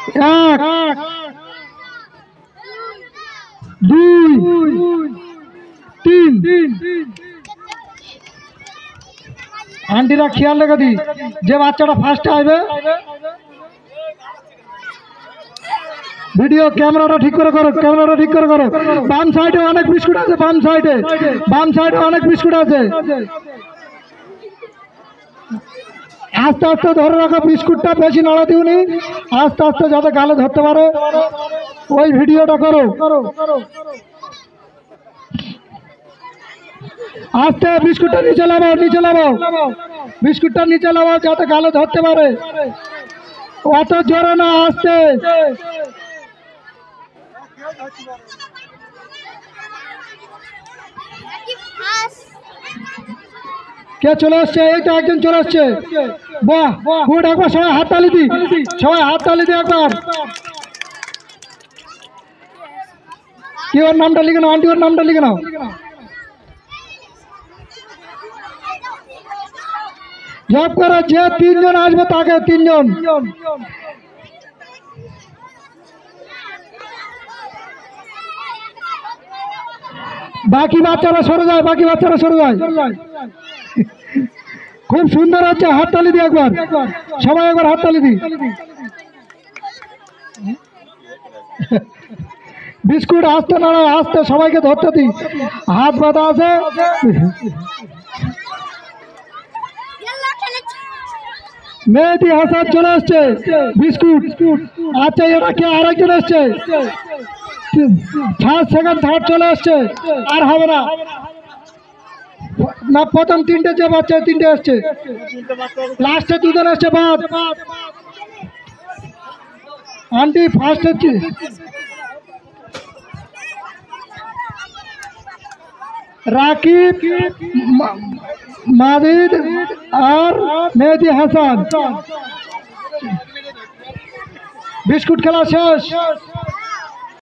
এক, দুই, তিন। আন্টিরা খেয়াল রেখে দি, যে বাচ্চাটা ফার্স্টে আসবে ভিডিও ক্যামেরাটা ঠিক করে করো, ক্যামেরাটা ঠিক করে করো। বাম সাইডে অনেক বিস্কুট আছে, বাম সাইডে অনেক বিস্কুট আছে। আস্তে আস্তে ধরে রাখো বিস্কুটটা, বেশি নাড়া দিওনি, আস্তে আস্তে যাতে গালে ধরতে পারে ওই ভিডিওটা করো। আস্তে বিস্কুটটা নিচে নামাও, নিচে নামাও, বিস্কুটটা নিচে নামাও যাতে গালে ধরতে পারে। অত জোরে না, আস্তে। কে চলে আসছে? এই তো একজন চলে আসছে। বাহ, গুড। একবার সবাই হাততালি দি, সবাই হাততালি দি একবার। কি ওর নামটা লিখে নাও, আন্টি ওর নামটা লিখে নাও। জব করে যে তিনজন আসবে তাকে তিনজন। বাকি বাচ্চারা সরে যায়, বাকি বাচ্চারা সরে যায়। খুব সুন্দর হচ্ছে, হাততালি দি একবার, সবাই একবার হাততালি দি। বিস্কুট আস্তে নাড়া, আস্তে সবাইকে ধরতে দি, হাত বাঁধা আছে। মেহেদি হাসান চলে আসছে, বিস্কুট। আচ্ছা, এটা কে? আরেকজন আসছে, ফার্স্ট সেকেন্ড থার্ড চলে আসছে। আর হবে না, না প্রথম তিনটে যে বাচ্চা তিনটে আসছে, লাস্টে দুজন আসছে বাদ। আন্টি ফার্স্ট হচ্ছে রাকিব, মাজিদ আর মেহেদি হাসান। বিস্কুট খেলা শেষ।